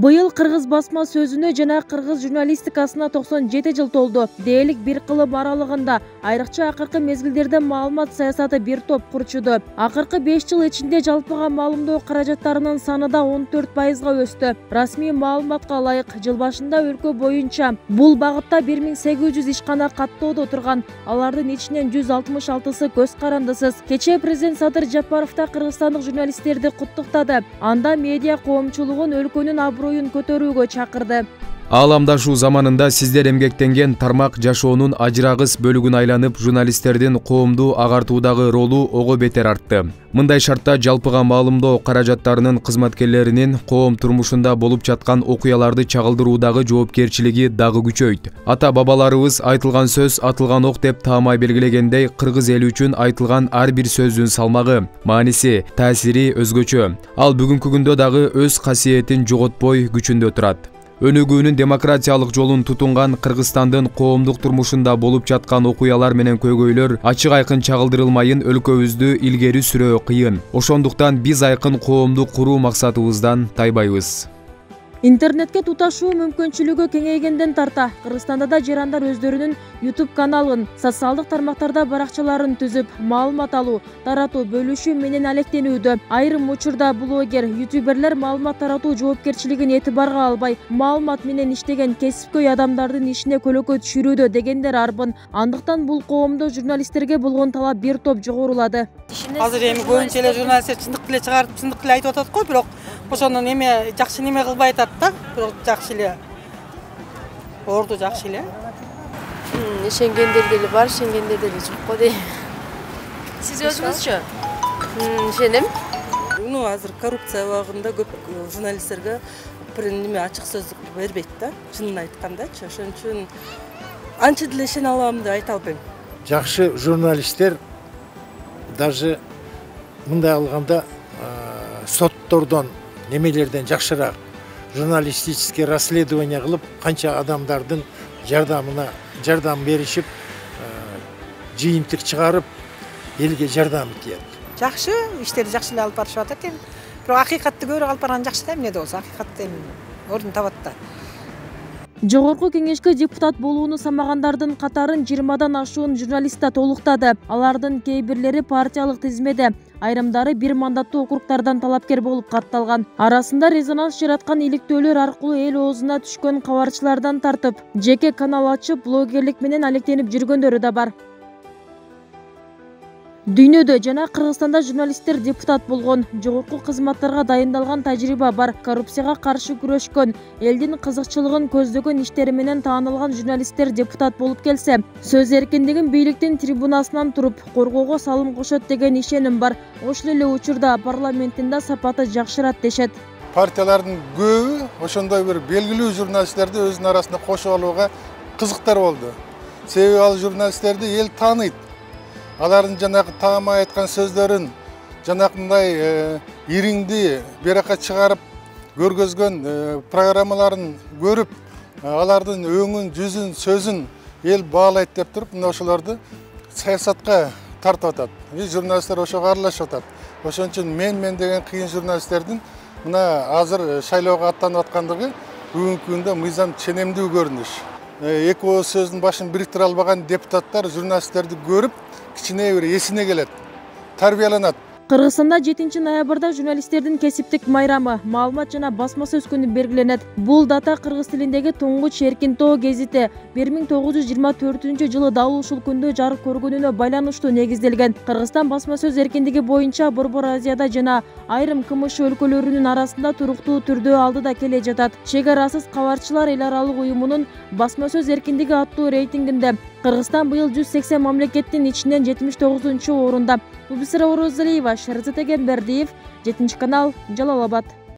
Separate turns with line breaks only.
Быйыл кыргыз басма сөзүнө жана кыргыз журналистикасына 97 жыл толду. Дээрлик бир кылым аралыгында айрыкча акыркы мезгилдерде маалымат саясаты бир топ курчуду. Акыркы 5 жыл ичинде жалпыга маалымдоо каражаттарынын саны да 14%га өстү. Расмий маалыматка ылайык жыл башында өлкө боюнча бул багытта 1800 ишкана каттоодо турган. Алардын ичинен 166сы көз карандысыз. Кечээ президент Садыр Жапаров да кыргызстандык журналисттерди куттуктады. Анда медиа коомчулугун өлкөнүн аброюн көтөрүүгө чакырды.
Ааламдашуу заманында сиздер эмгектенген тармак жашоонун ажырагыс бөлүгүн айланып, журналисттердин коомду агартуудагы ролу ого бетер артты. Мындай шартта жалпыга маалымдоо каражаттарынын кызматкерлеринин коом турмушунда болуп жаткан окуяларды чагылдыруудагы жоопкерчилиги дагы күчөйт. Ата бабаларыбыз айтылган сөз атылган ок деп таамай белгилегендей, кыргыз эли үчүн айтылган ар бир сөздүн салмагы, мааниси, таасири өзгөчө. Ал бүгүнкү күндө дагы өз касиетин жоготпой күчүндө турат. Өнүгүүнүн демократиялык жолун тутунган Кыргызстандын коомдук турмушунда болуп жаткан окуялар менен көйгөйлөр ачык айкын чагылдырылмайын өлкөбүздү илгери сүрөө кыйын. Ошондуктан биз айкын коомду куруу максатыбыздан тайбайбыз.
Интернетке туташуу мүмкүнчүлүгү кеңейгенден тарта Кыргызстанда да жарандар өздөрүнүн YouTube каналын, социалдык тармактарда баракчаларын түзүп, маалымат алуу, таратуу, бөлүшүү менен алектенүүдө. Айрым учурда блогер, ютуберлер маалымат таратуу жоопкерчилигин этибарга албай, маалымат менен иштеген кесипкөй адамдардын ишине көлөкө түшүрүүдө дегендер арбын. Андыктан бул коомдо журналисттерге болгон талап бир топ жогорулады.
Азыр эми көбүнчө эле журналисттер чындыкты эле чыгарып, чындыкты эле айтып атат го, бирок ошону неме жакшы неме кылбай атат да, бирок жакшы эле. Орду жакшы эле.
Ишенгендер деле бар, ишенгендер деле жок го дейм. Сиз өзүңүзчү? Ишенем.
Азыр коррупция убагында көп журналисттерге бир неме ачык сөз бербейт да, чынын айткандачы. Ошон үчүн анча деле ишене алам деп айта албайм.
Жакшы журналисттер даже мындай алганда соттордон немелерден жакшыраак журналистический расследование кылып, канча адамдардын жардам беришип, жыйынтык чыгарып, элге жардам этет.
Жакшы, иштерди жакшы эле алып барышып атат эми. Бирок акыйкатты көбүрөөк алып барган жакшы да, эмне да болсо, акыйкатты ордун табат да.
Жогорку кеңешке депутат болууну самагандардын катарын 20дан ашуун журналист да толуктады. Алардын кейбирлери партиялык тизмеде, айрымдары бир мандаттуу округтардан талапкер болуп катталган. Арасында резонанс жараткан иликтөөлөр аркылуу эл оозуна түшкөн кабарчылардан тартып, жеке канал ачып, блогерлик менен алектенип жүргөндөрү да бар. Дүйнөдө жана Кыргызстанда журналисттер депутат болгон, жогорку кызматтарга дайындалган тажрыйба бар, коррупцияга каршы күрөшкөн, элдин кызыкчылыгын көздөгөн иштери менен таанылган журналисттер депутат болуп келсе, сөз эркиндигин бийликтин трибунасынан туруп коргоого салым кошот деген ишеним бар. Ошол эле учурда парламенттин да сапаты жакшырат дешет.
Партиялардын көбү ошондой бир белгилүү журналисттерди өзүнүн арасында кошуп алууга кызыктар болду. Себеби ал журналисттерди эл тааныйт. Алардын жанагы таамай айткан сөздөрүн, жанакындай ириңди беракка чыгарып көргөзгөн программаларын көрүп, алардын өңүн, жүзүн, сөзүн эл баалайт деп туруп, мына ошолорду саясатка тартып атат. Журналисттер ошого аралашып атат. Ошон үчүн мен деген кыйын журналисттердин мына азыр шайлоого аттанып аткандыгы бүгүнкү күндө мыйзам ченемдүү көрүнүш. Эки ооз сөздүн башын бириктире албаган депутаттар журналисттерди көрүп, кичине бир эсине келет, тарбияланат.
Кыргызстанда 7 ноябрда журналисттердин кесиптик майрамы, маалымат жана басма сөз күнү белгиленет. Бул дата кыргыз тилиндеги туңгуч эркин тоо гезити 1924-жылы дал ушул күндө жарык көргөнүнө байланыштуу негизделген. Кыргызстан басма сөз эркиндиги боюнча Борбор Азияда жана айрым КМШ өлкөлөрүнүн арасында туруктуу түрдө алдыда келе жатат. Чегарасыз кабарчылар эл аралык уюмунун басма сөз эркиндиги аттуу рейтингинде Кыргызстан быйыл 180 мамлекеттин ичинен 79-орунда. Убисара Орозалиева, Шерзат Эгембердиев, 7 канал, Жалал Абад.